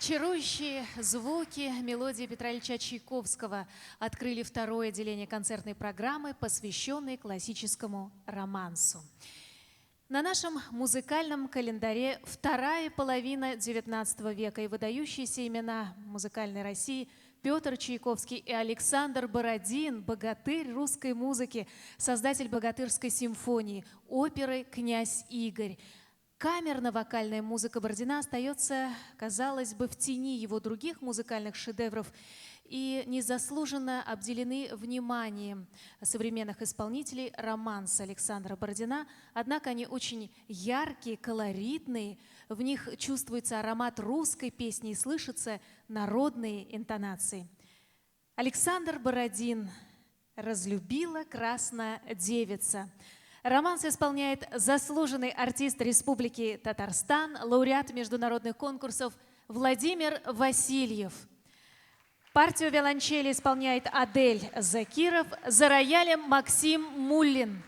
Чарующие звуки мелодии Петра Ильича Чайковского открыли второе отделение концертной программы, посвященной классическому романсу. На нашем музыкальном календаре вторая половина XIX века и выдающиеся имена музыкальной России Петр Чайковский и Александр Бородин, богатырь русской музыки, создатель богатырской симфонии, оперы «Князь Игорь». Камерно-вокальная музыка Бородина остается, казалось бы, в тени его других музыкальных шедевров и незаслуженно обделены вниманием современных исполнителей романса Александра Бородина. Однако они очень яркие, колоритные, в них чувствуется аромат русской песни и слышатся народные интонации. Александр Бородин «Разлюбила красная девица». Романс исполняет заслуженный артист Республики Татарстан, лауреат международных конкурсов Владимир Васильев. Партию виолончели исполняет Адель Закиров, за роялем Максим Муллин.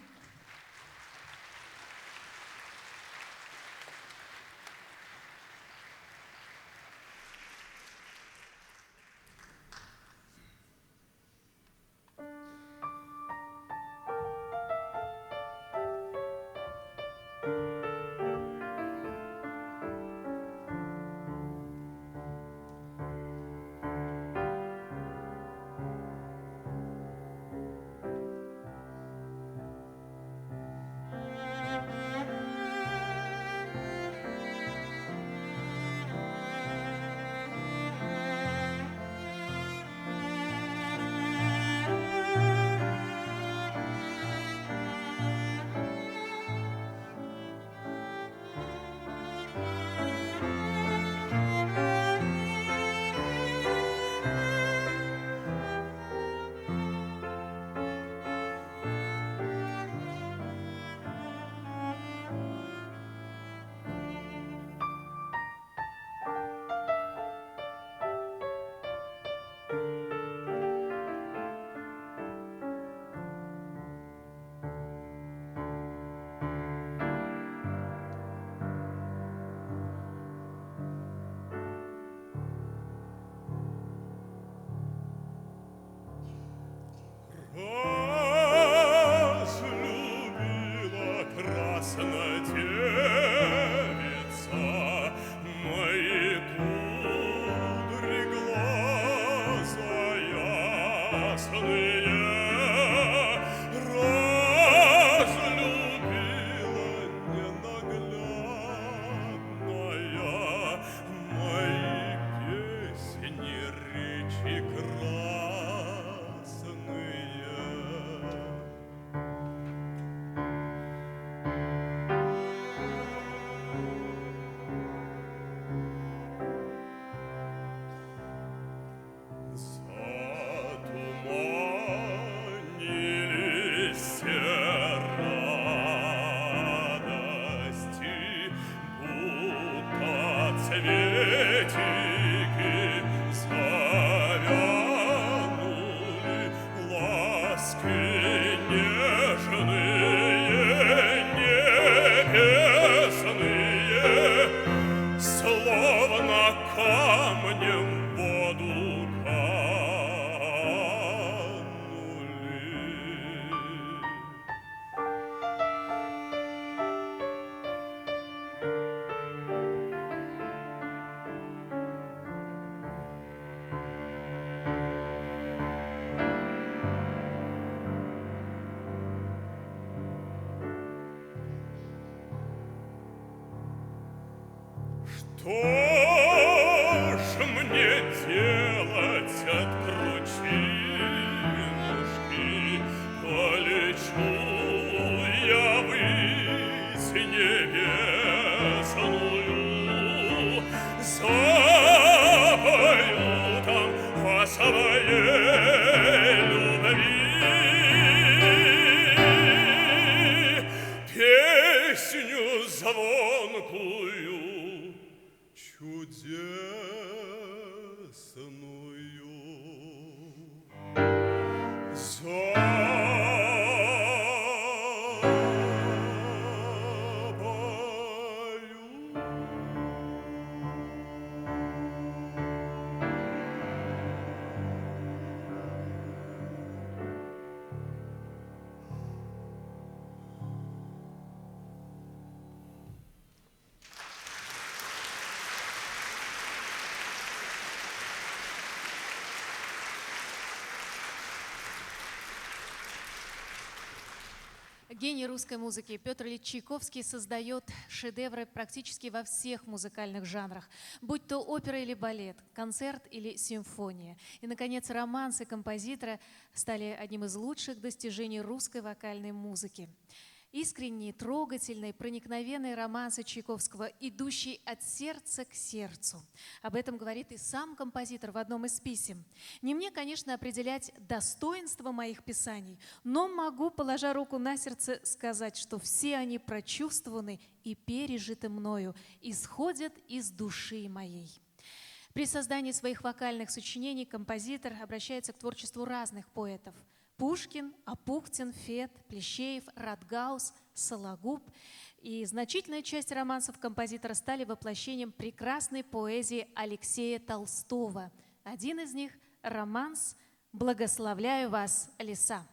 Что ж мне делать от кручинушки? Полечу я ввысь небесную, запою там о своей любви песню звонкую, чудесную. Гений русской музыки Петр Ильич Чайковский создает шедевры практически во всех музыкальных жанрах, будь то опера или балет, концерт или симфония. И, наконец, романсы композитора стали одним из лучших достижений русской вокальной музыки. Искренние, трогательные, проникновенные романсы Чайковского, идущие от сердца к сердцу. Об этом говорит и сам композитор в одном из писем. Не мне, конечно, определять достоинство моих писаний, но могу, положа руку на сердце, сказать, что все они прочувствованы и пережиты мною, исходят из души моей. При создании своих вокальных сочинений композитор обращается к творчеству разных поэтов. Пушкин, Апухтин, Фет, Плещеев, Радгаус, Сологуб. И значительная часть романсов композитора стали воплощением прекрасной поэзии Алексея Толстого. Один из них – романс «Благословляю вас, леса».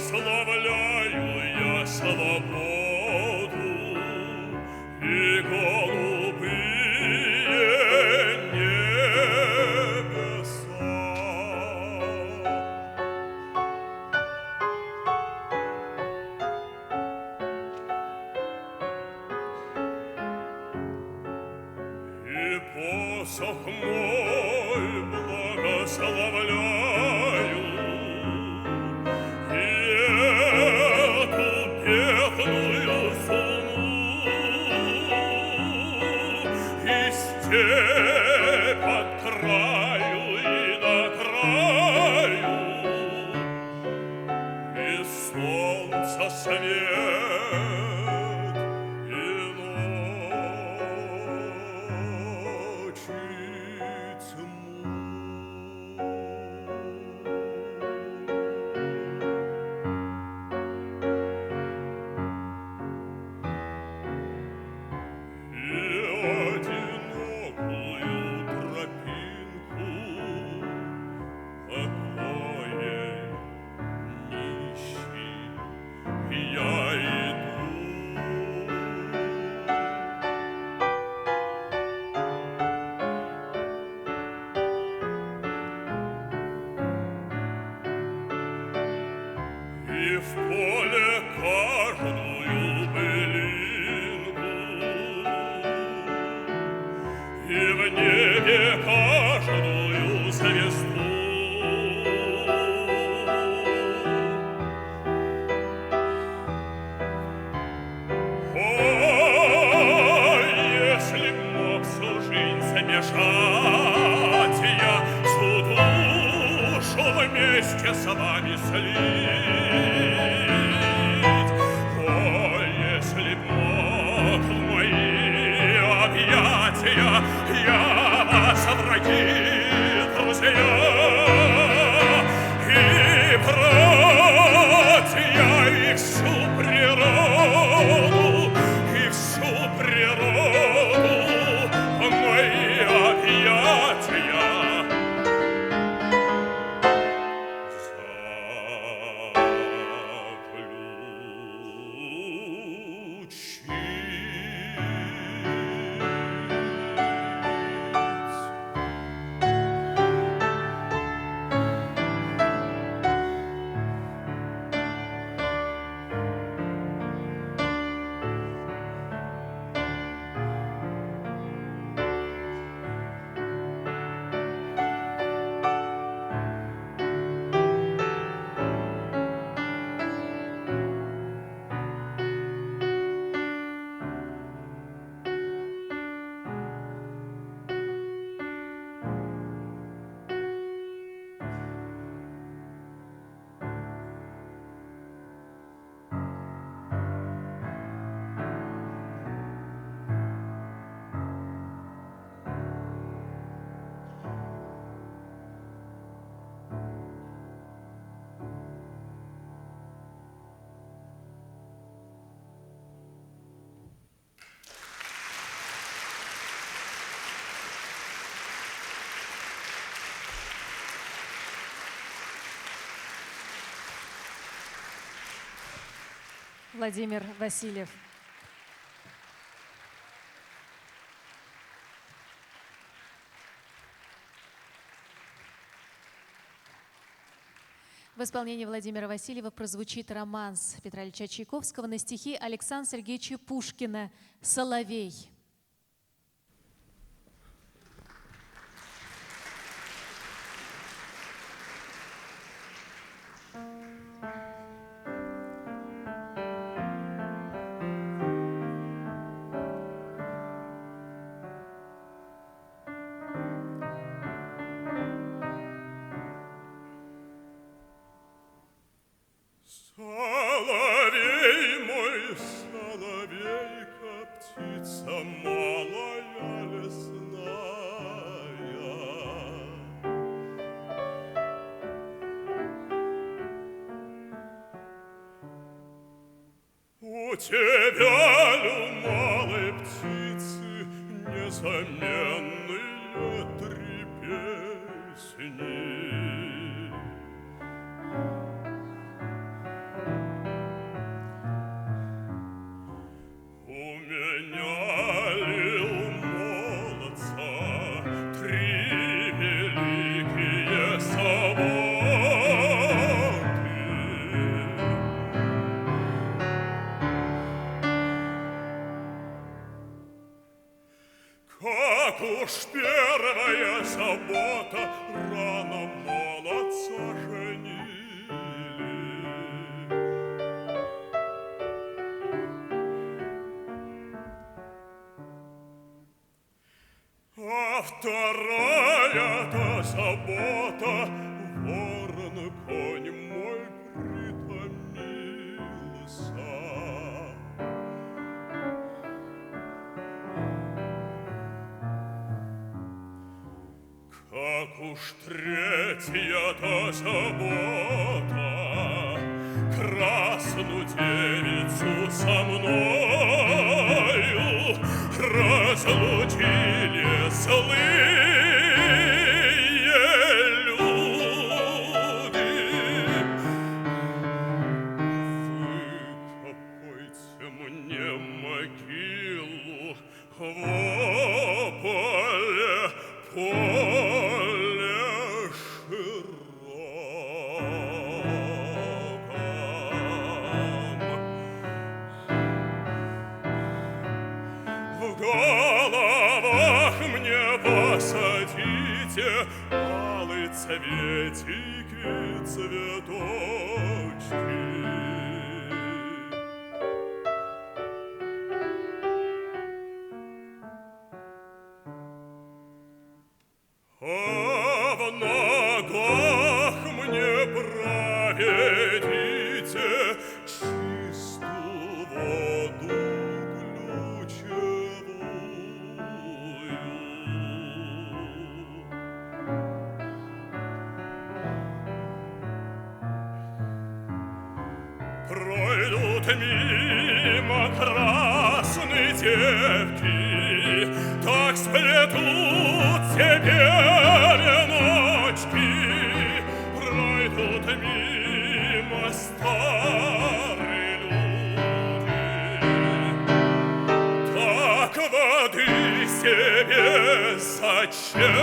прославляю я свободу и голубые небеса. И посох мой благословляю, и эту бедную суну, и степь от краю и до краю, и солнце свет, и ночи тьму. И одинокую тропинку покоя нищий я иду. И в поле каждую былинку, и в небе каждую звезду. Ой, если б мог всю жизнь замешать я, всю душу вместе с вами слить. Ой, если б мог в мои объятия я вас, враги, друзья, и братья, и всю природу, и всю природу в мои объятия заключить. Владимир Васильев. В исполнении Владимира Васильева прозвучит романс Петра Ильича Чайковского на стихи Александра Сергеевича Пушкина «Соловей». Соловей мой, соловейка, птица малая лесная, у тебя, малой птицы, незаменные три песни. уж первая забота, рано молодца женили. А вторая-то забота, ворон конь мой притомился. Как уж третья-то забота, красную девицу со мною разлучили злые люди. Выкопайте мне могилу в поле, поле широком. В головах мне посадите алые цветики, цветочки. А в ногах мне проведите чистую воду ключевую. Пройдут мимо красные девки, так сплетут себе веночки. Пройдут мимо старые люди, так воды себе зачерпнут.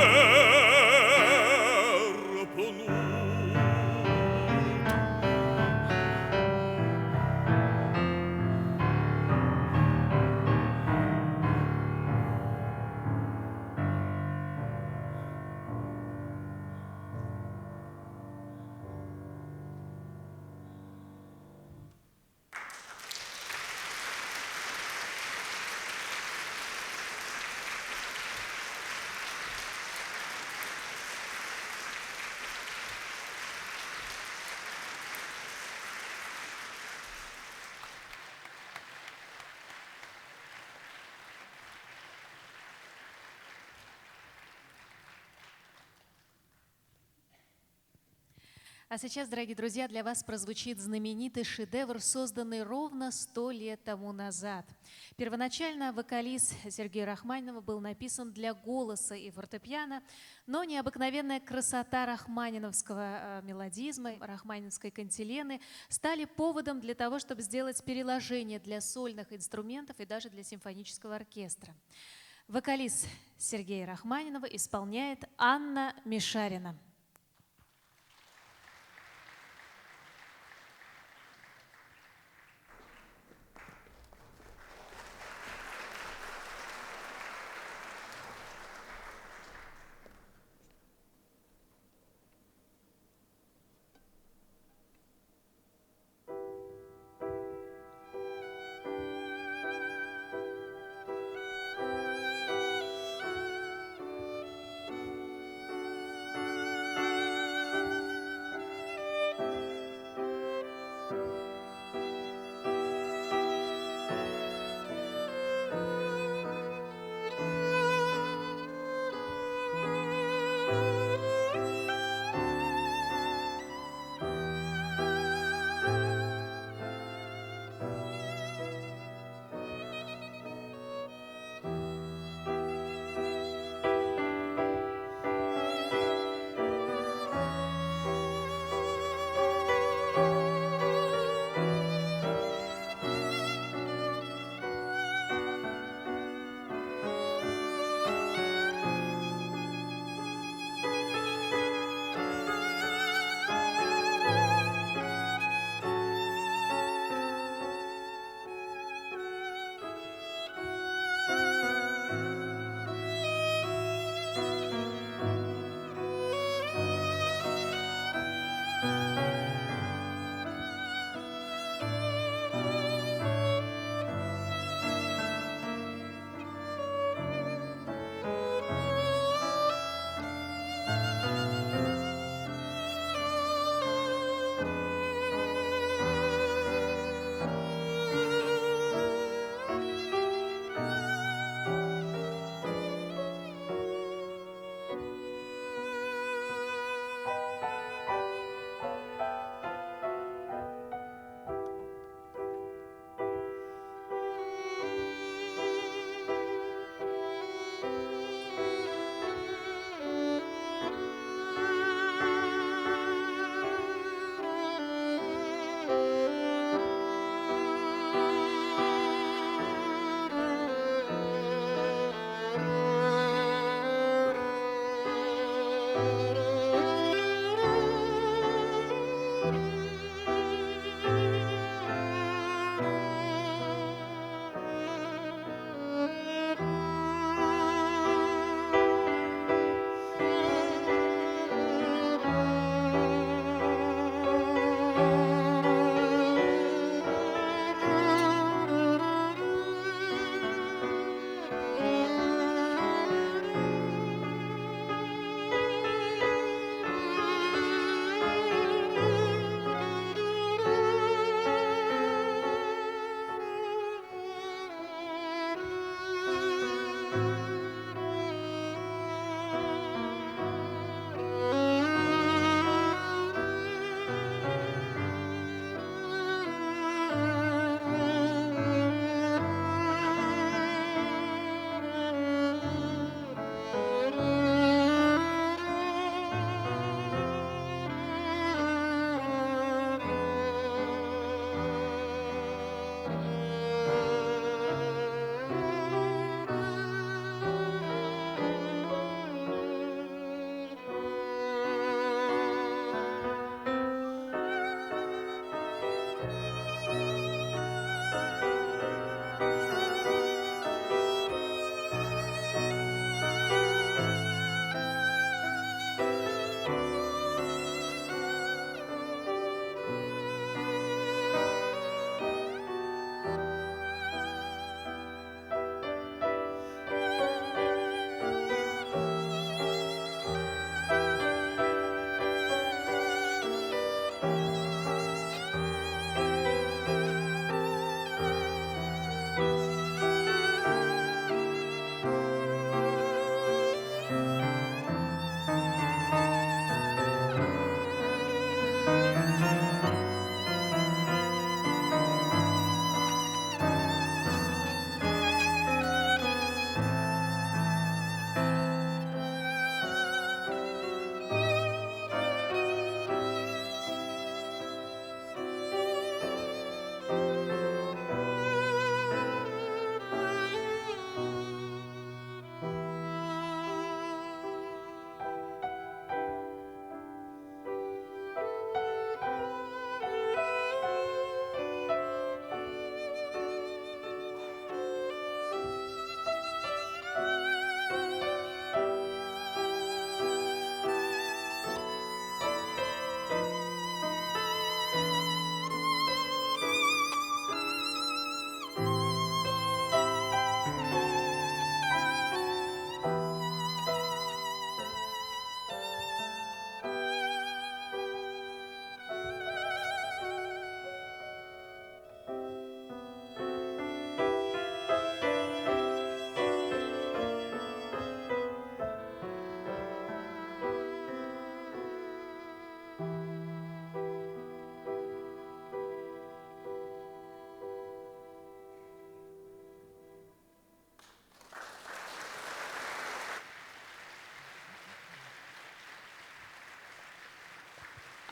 А сейчас, дорогие друзья, для вас прозвучит знаменитый шедевр, созданный ровно 100 лет тому назад. Первоначально вокалист Сергея Рахманинова был написан для голоса и фортепиано, но необыкновенная красота рахманиновского мелодизма, рахманиновской кантилены стали поводом для того, чтобы сделать переложение для сольных инструментов и даже для симфонического оркестра. Вокалист Сергея Рахманинова исполняет Анна Мишарина.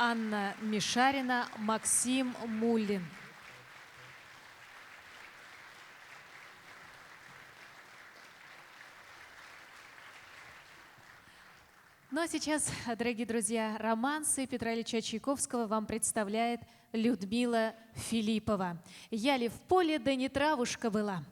Анна Мишарина, Максим Муллин. Ну а сейчас, дорогие друзья, романсы Петра Ильича Чайковского вам представляет Людмила Филиппова. «Я ли в поле, да не травушка была».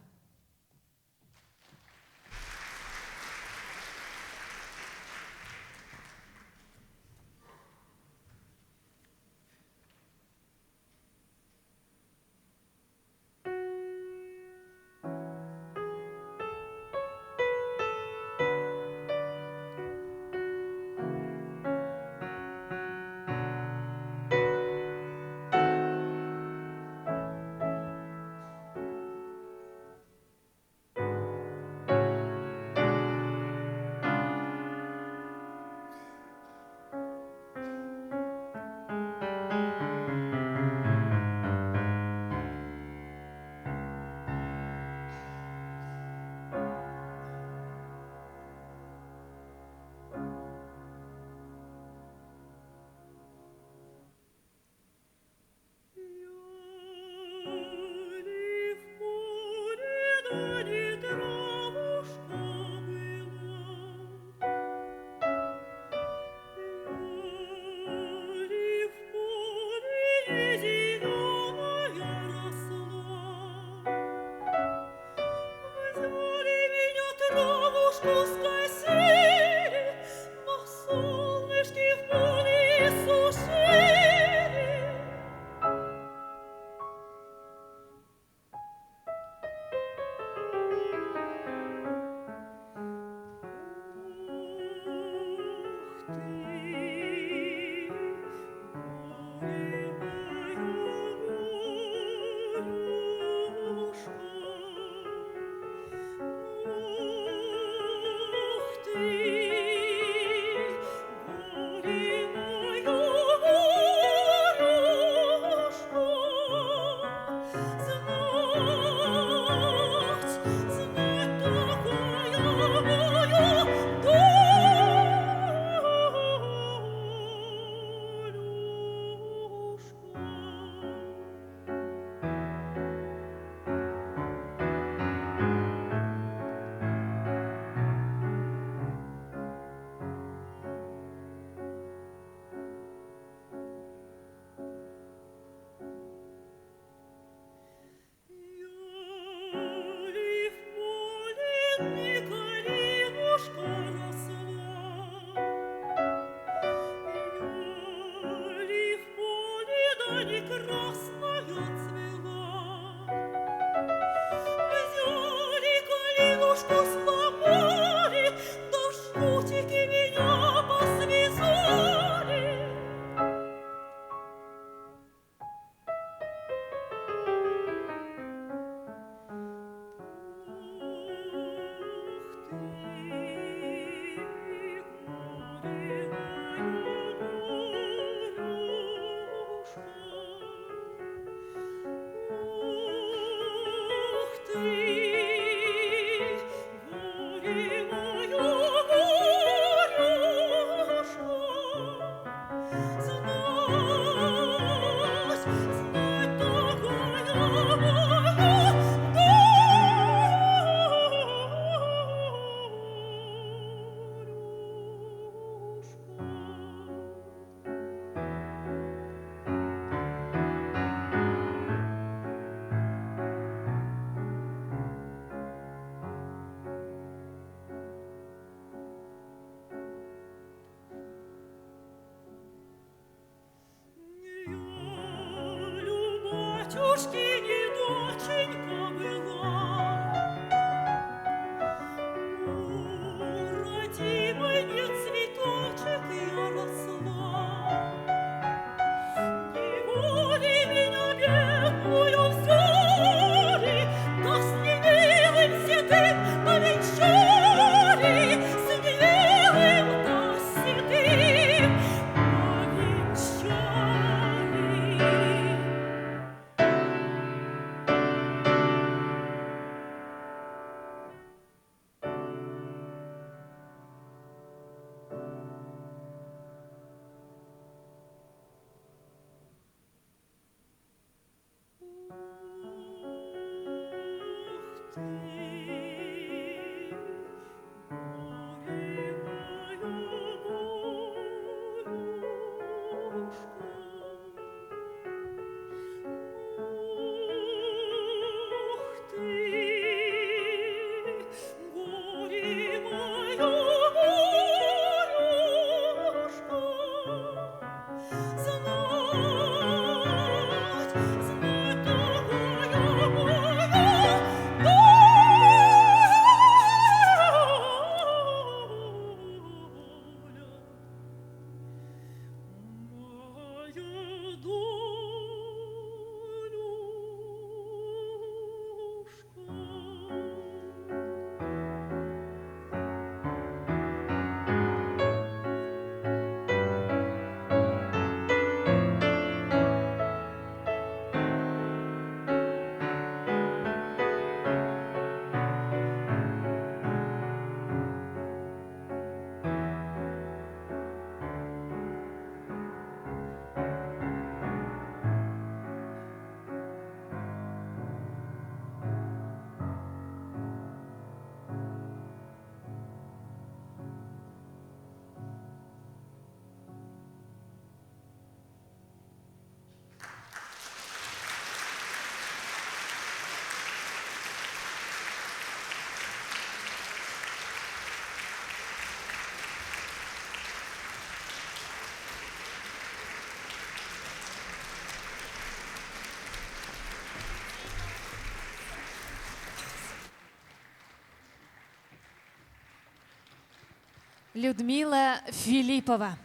Людмила Филиппова.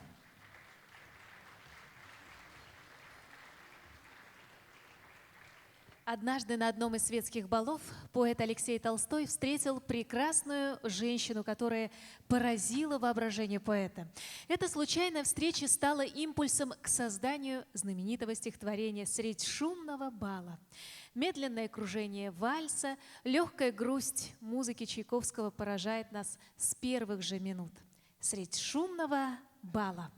Однажды на одном из светских балов поэт Алексей Толстой встретил прекрасную женщину, которая поразила воображение поэта. Эта случайная встреча стала импульсом к созданию знаменитого стихотворения «Средь шумного бала». Медленное кружение вальса, легкая грусть музыки Чайковского поражает нас с первых же минут. «Средь шумного бала».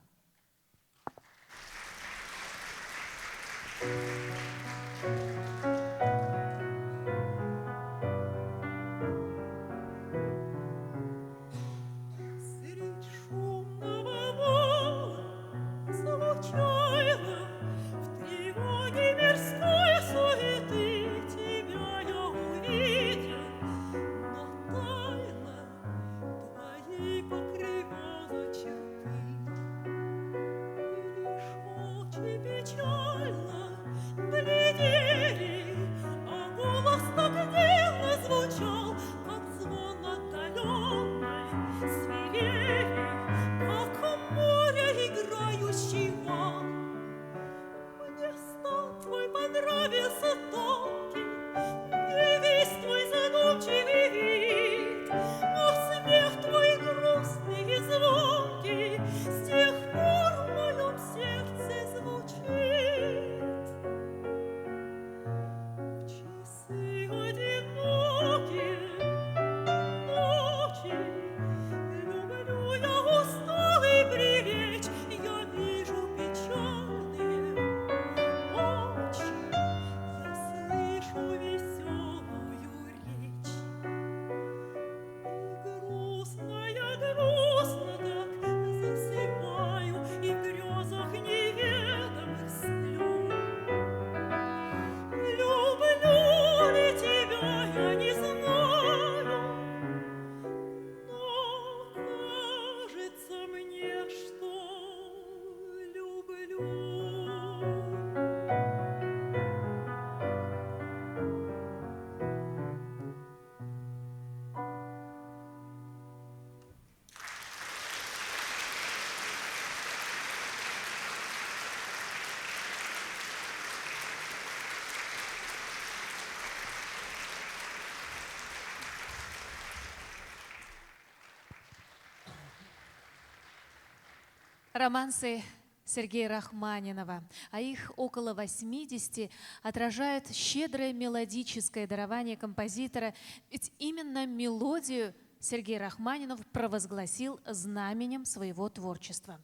Романсы Сергея Рахманинова, а их около 80, отражают щедрое мелодическое дарование композитора, ведь именно мелодию Сергей Рахманинов провозгласил знаменем своего творчества.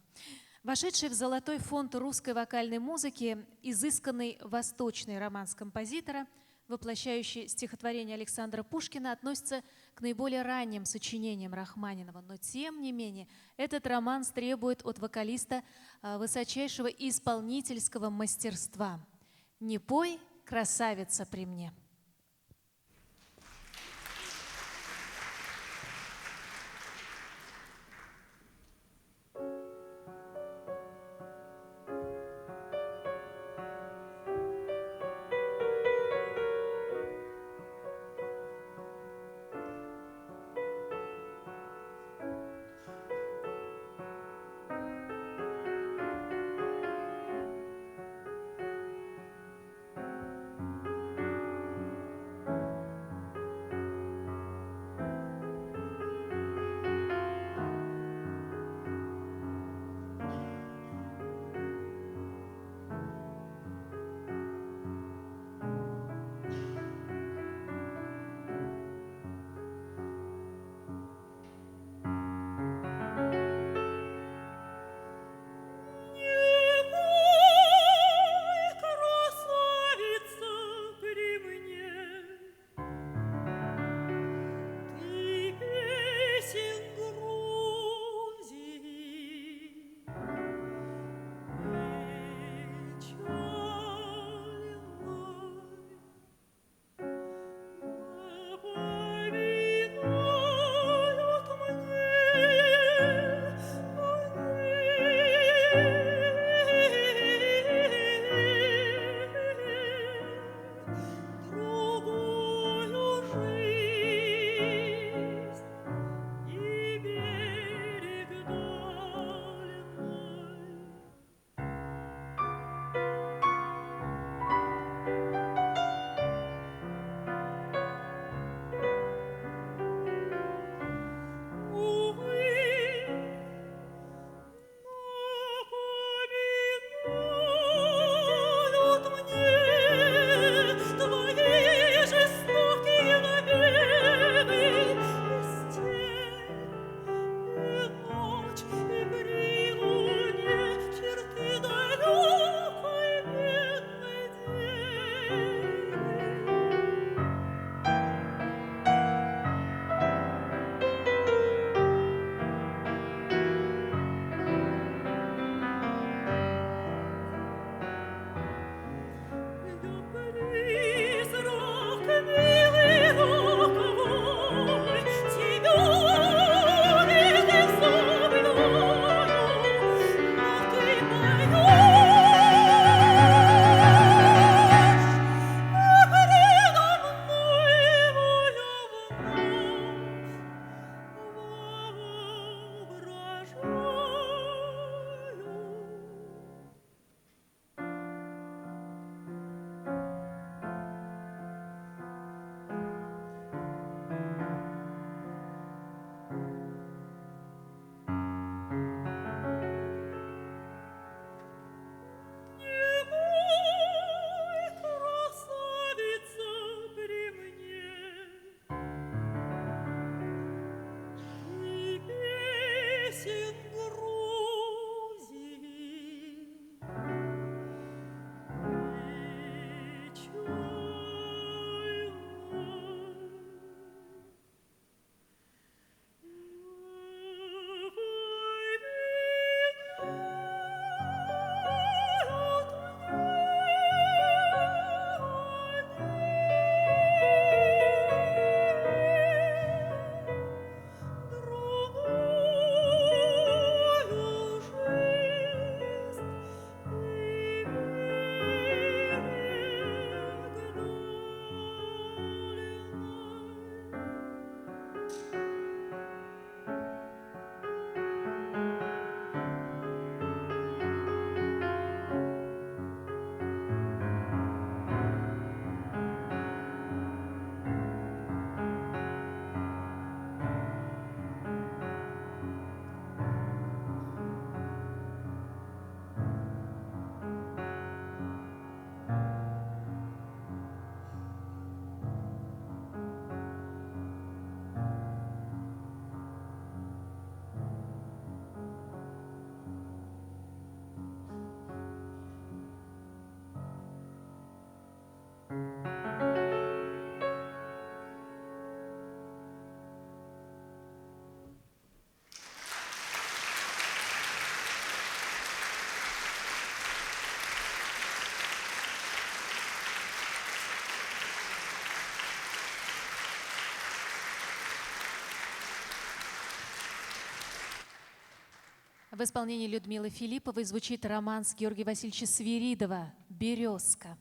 Вошедший в золотой фонд русской вокальной музыки, изысканный восточный романс композитора воплощающий стихотворение Александра Пушкина, относится к наиболее ранним сочинениям Рахманинова. Но, тем не менее, этот романс требует от вокалиста высочайшего исполнительского мастерства. «Не пой, красавица, при мне». В исполнении Людмилы Филипповой звучит романс Георгия Васильевича Свиридова «Березка».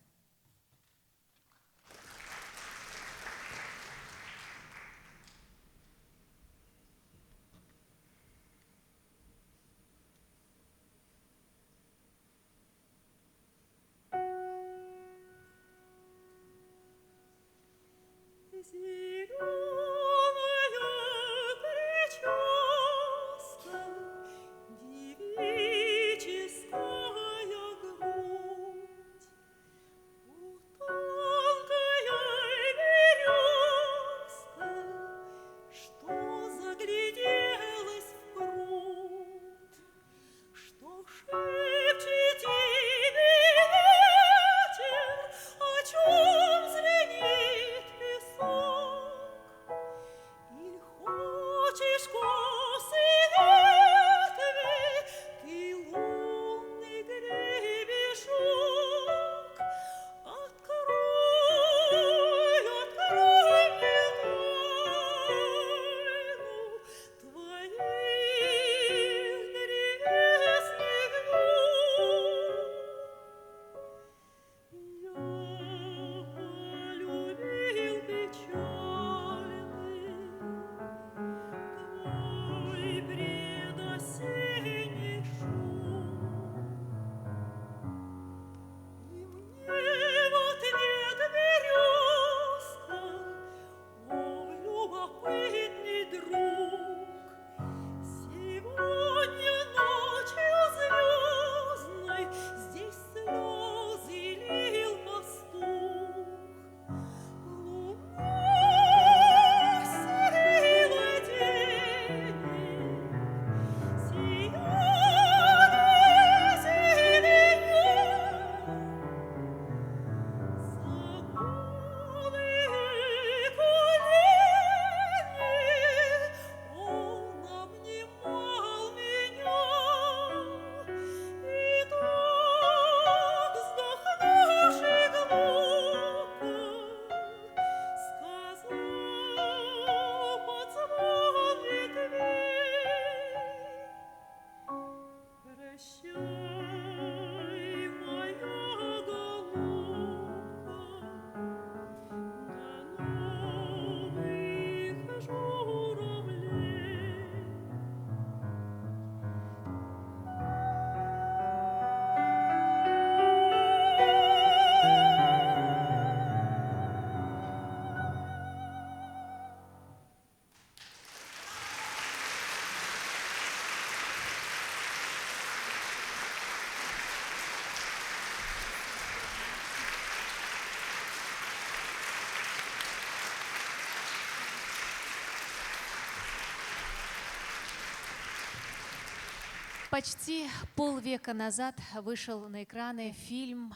Почти полвека назад вышел на экраны фильм,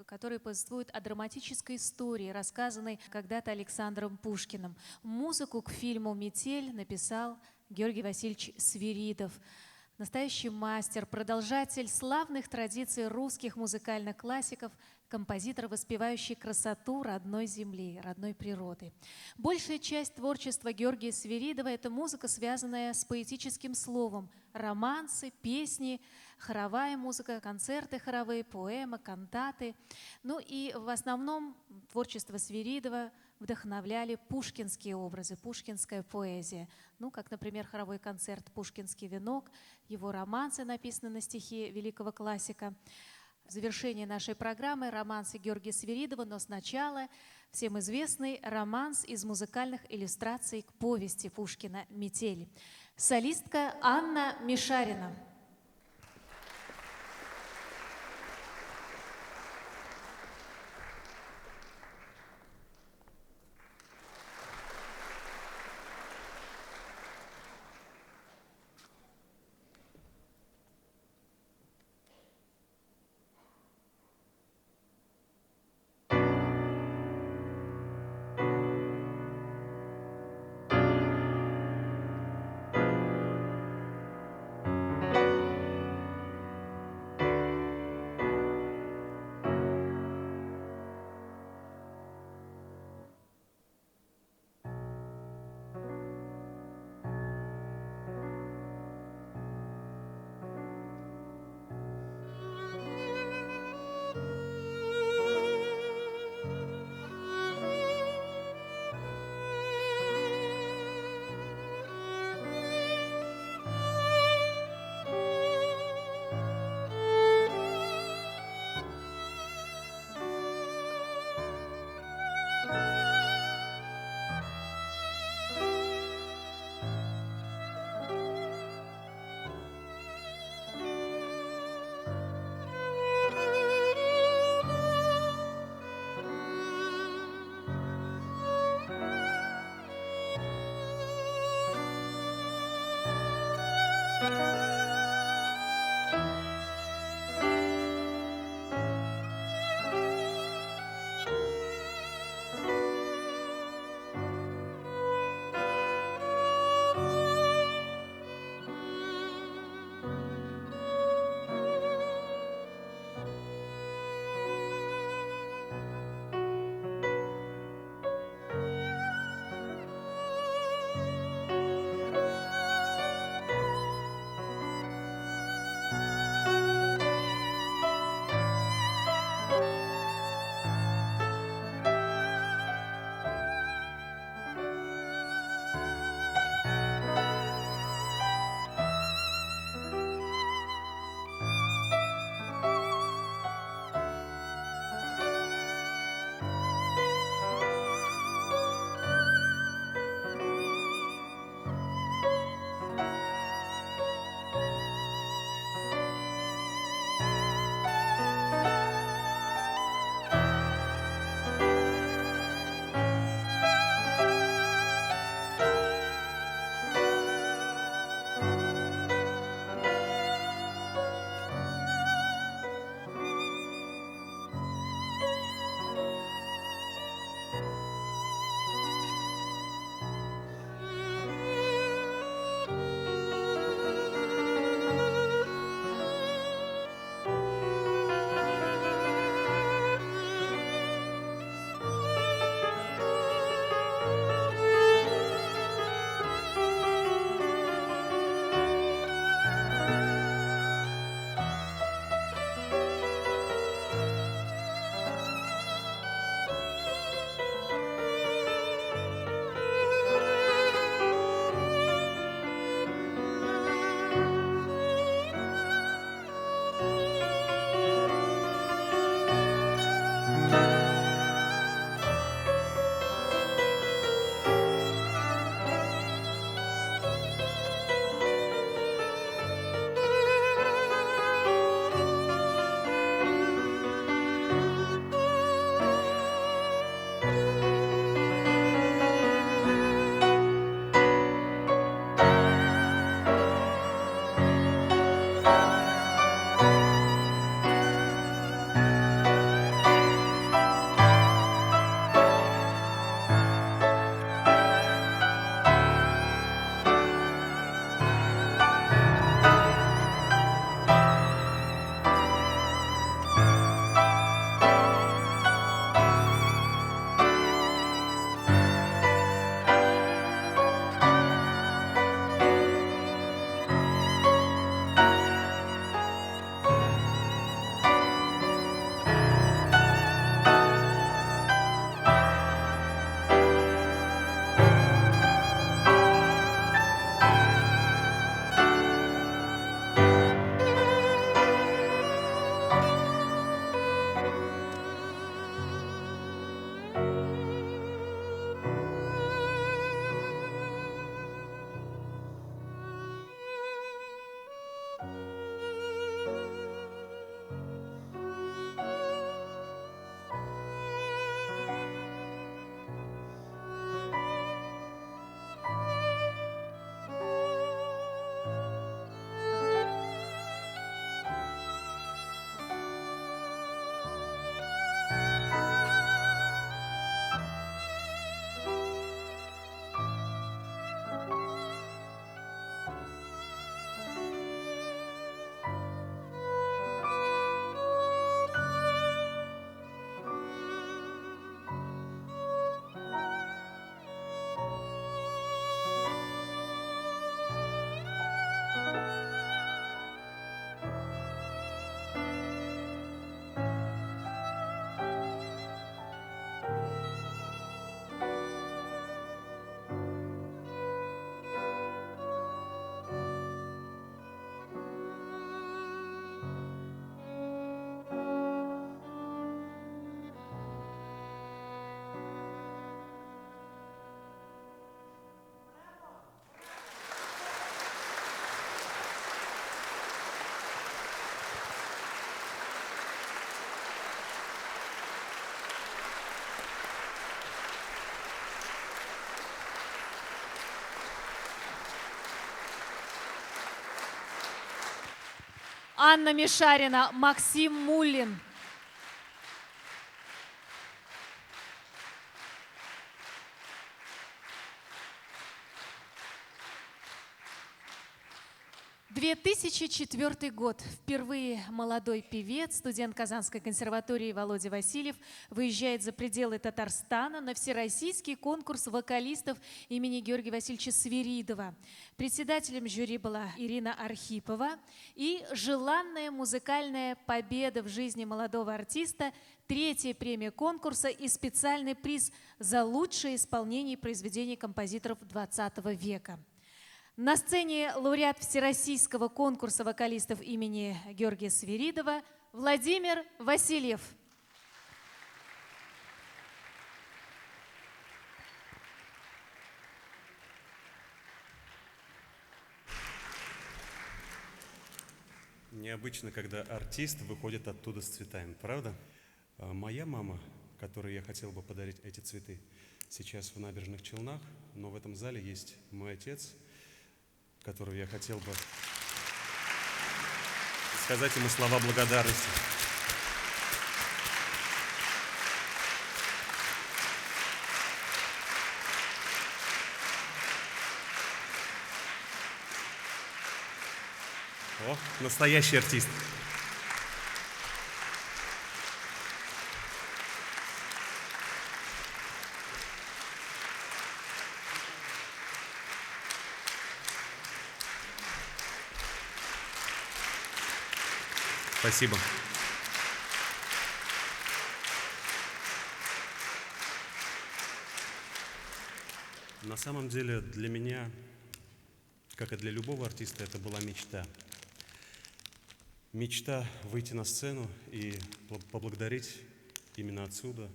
который повествует о драматической истории, рассказанной когда-то Александром Пушкиным. Музыку к фильму «Метель» написал Георгий Васильевич Свиридов. Настоящий мастер, продолжатель славных традиций русских музыкальных классиков, композитор, воспевающий красоту родной земли, родной природы. Большая часть творчества Георгия Свиридова – это музыка, связанная с поэтическим словом, романсы, песни, хоровая музыка, концерты хоровые, поэмы, кантаты. Ну и в основном творчество Свиридова вдохновляли пушкинские образы, пушкинская поэзия. Ну, как, например, хоровой концерт «Пушкинский венок», его романсы написаны на стихи великого классика. В завершении нашей программы романсы Георгия Свиридова, но сначала всем известный романс из музыкальных иллюстраций к повести Пушкина «Метель». Солистка Анна Мишарина. Анна Мишарина, Максим Муллин. — 2004 год. Впервые молодой певец, студент Казанской консерватории Володя Васильев выезжает за пределы Татарстана на всероссийский конкурс вокалистов имени Георгия Васильевича Свиридова. Председателем жюри была Ирина Архипова. И желанная музыкальная победа в жизни молодого артиста, третья премия конкурса и специальный приз за лучшее исполнение произведений композиторов XX века. На сцене лауреат Всероссийского конкурса вокалистов имени Георгия Свиридова Владимир Васильев. Необычно, когда артист выходит оттуда с цветами, правда? Моя мама, которой я хотел бы подарить эти цветы, сейчас в Набережных Челнах, но в этом зале есть мой отец, которого я хотел бы сказать ему слова благодарности. О, настоящий артист. Спасибо. На самом деле для меня, как и для любого артиста, это была мечта. Мечта выйти на сцену и поблагодарить именно отсюда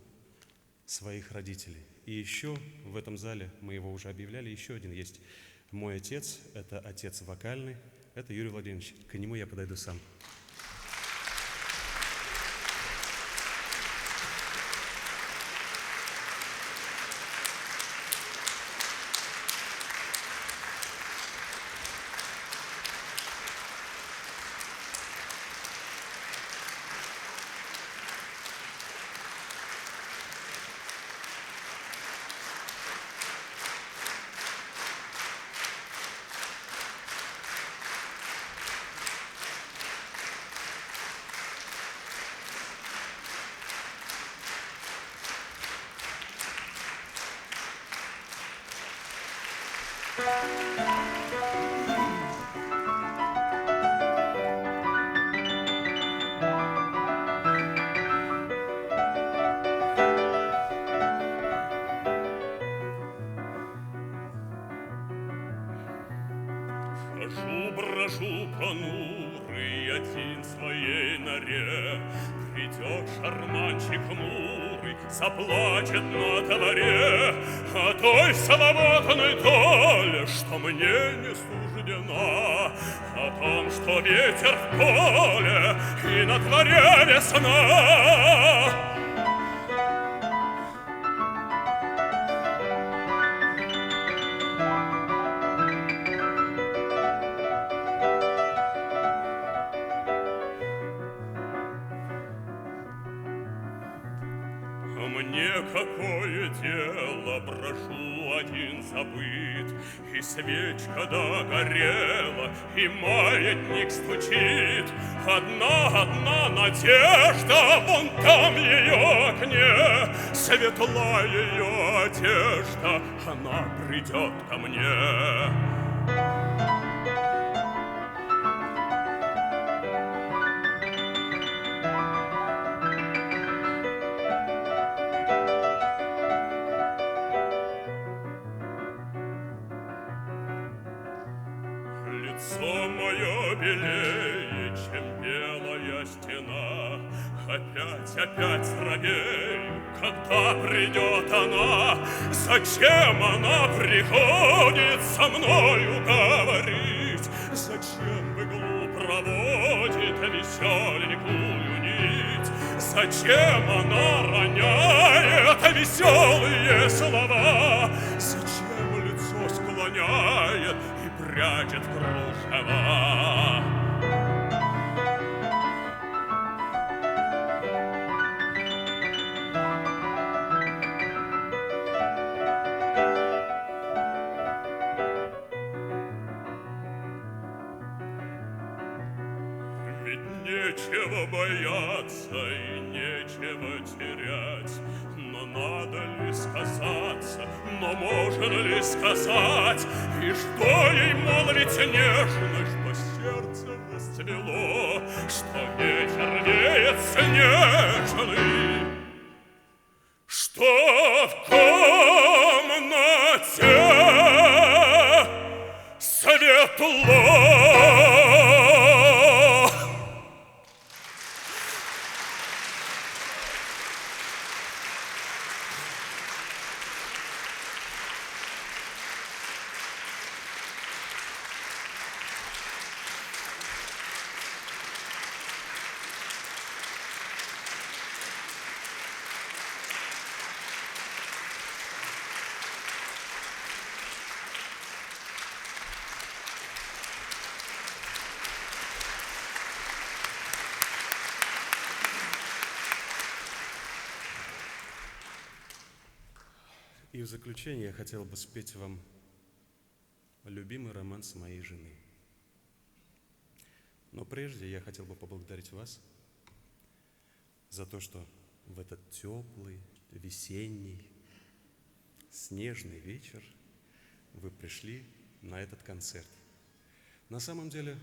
своих родителей. И еще в этом зале, мы его уже объявляли, еще один есть. Мой отец, это отец вокальный, это Юрий Владимирович. К нему я подойду сам. Брожу понурый один в своей норе. Придет шарманщик хмурый, заплачет на дворе о той славотной доле, что мне не суждена, о том, что ветер в поле и на дворе весна. Мне какое дело, прошу один забыт, и свечка догорела, и маятник стучит. Одна надежда, вон там ее окне, светла ее одежда, она придет ко мне. Лицо мое белее, чем белая стена. Опять робею, когда придет она. Зачем она приходит со мною говорить? Зачем в иглу проводит веселенькую нить? Зачем она роняет веселые слова? Зачем лицо склоняет прячет кружева? Ведь нечего бояться и нечего терять. Но надо ли сказаться, но можно ли сказать, и что ей молвить нежно, что сердце расцвело, что ветер веет снежный, что в комнате светло. И в заключение я хотел бы спеть вам любимый романс моей жены. Но прежде я хотел бы поблагодарить вас за то, что в этот теплый, весенний, снежный вечер вы пришли на этот концерт. На самом деле,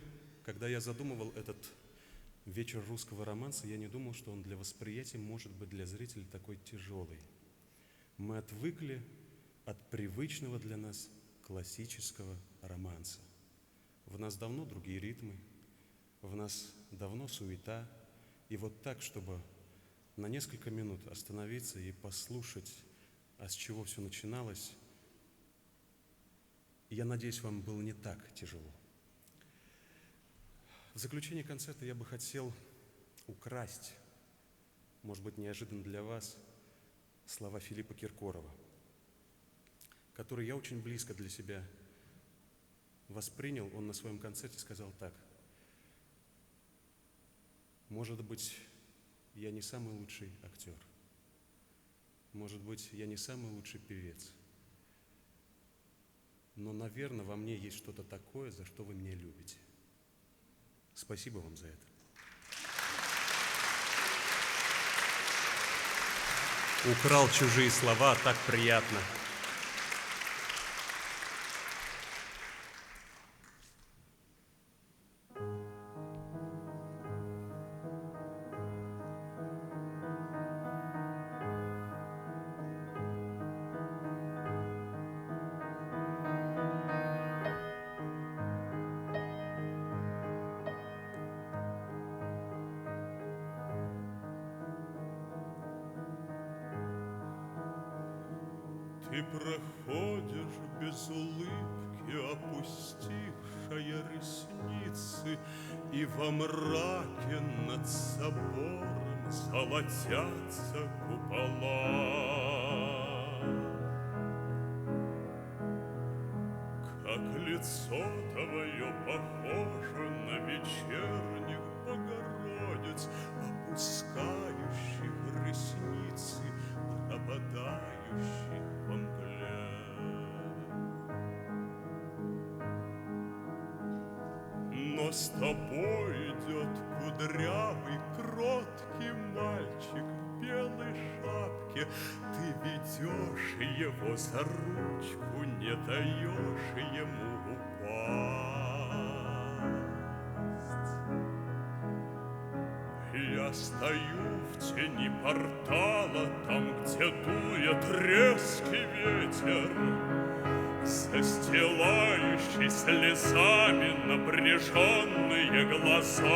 когда я задумывал этот вечер русского романса, я не думал, что он для восприятия может быть для зрителей такой тяжелый. Мы отвыкли от привычного для нас классического романса. В нас давно другие ритмы, в нас давно суета. И вот так, чтобы на несколько минут остановиться и послушать, а с чего все начиналось, я надеюсь, вам было не так тяжело. В заключение концерта я бы хотел украсть, может быть, неожиданно для вас, слова Филиппа Киркорова, которые я очень близко для себя воспринял. Он на своем концерте сказал так: «Может быть, я не самый лучший актер, может быть, я не самый лучший певец, но, наверное, во мне есть что-то такое, за что вы меня любите. Спасибо вам за это». Украл чужие слова, так приятно. Ты проходишь без улыбки, опустившая ресницы, и во мраке над собором золотятся купола. Как лицо твое похоже на вечерних Богородиц, опускающих ресницы, пропадающих во мгле. Но с тобой идет кудрявый, кроткий мальчик в белой шапке. Ты ведешь его за ручку, не даешь ему упасть. Я стою в тени портала, там, где дует резкий ветер, застилающий слезами напряженные глаза.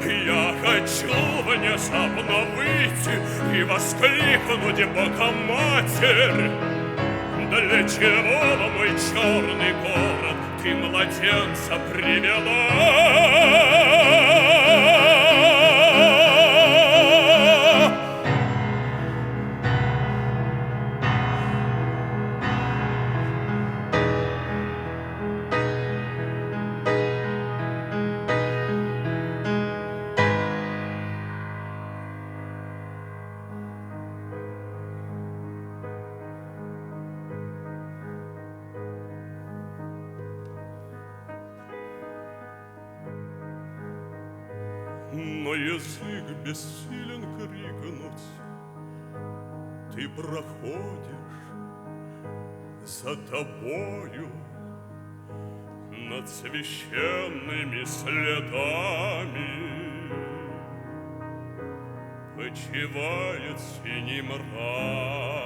Я хочу внезапно выйти и воскликнуть: Богоматерь, для чего в мой черный город ты младенца привела? но язык бессилен крикнуть. Ты проходишь, за тобою над священными следами почивает синий мрак.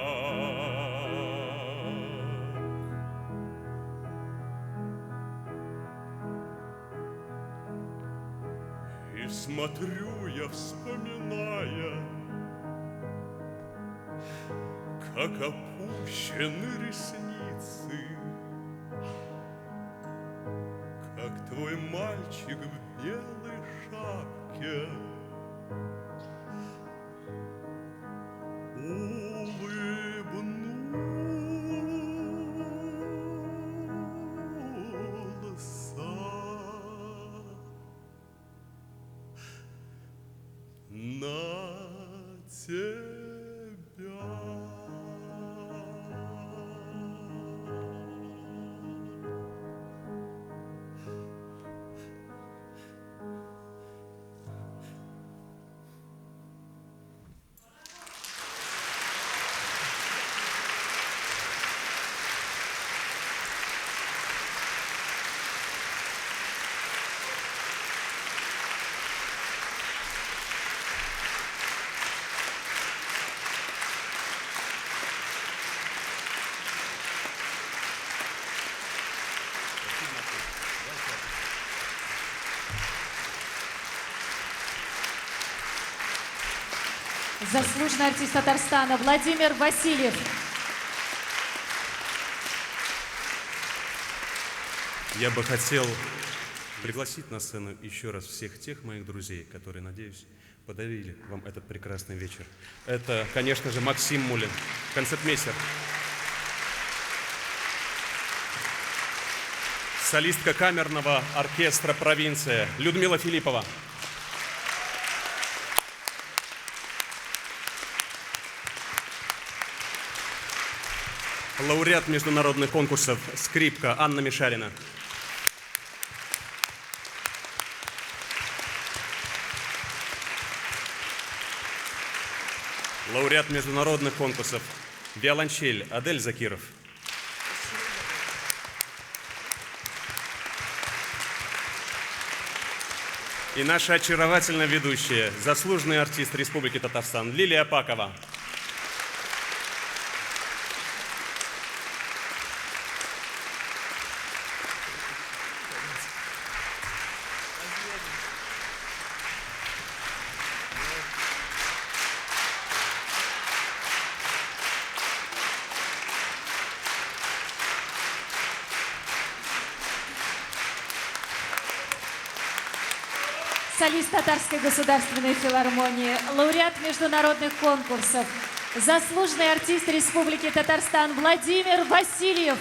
И смотрю я, вспоминая, как опущены ресницы, как твой мальчик в белой шапке улыбнулся на тебя. Заслуженный артист Татарстана Владимир Васильев. Я бы хотел пригласить на сцену еще раз всех тех моих друзей, которые, надеюсь, подарили вам этот прекрасный вечер. Это, конечно же, Максим Мулин, концертмейстер, солистка камерного оркестра «Провинция» Людмила Филиппова, лауреат международных конкурсов скрипка Анна Мишарина, лауреат международных конкурсов виолончель Адель Закиров, и наша очаровательная ведущая, заслуженный артист Республики Татарстан Лилия Пакова. Солист Татарской государственной филармонии, лауреат международных конкурсов, заслуженный артист Республики Татарстан Владимир Васильев.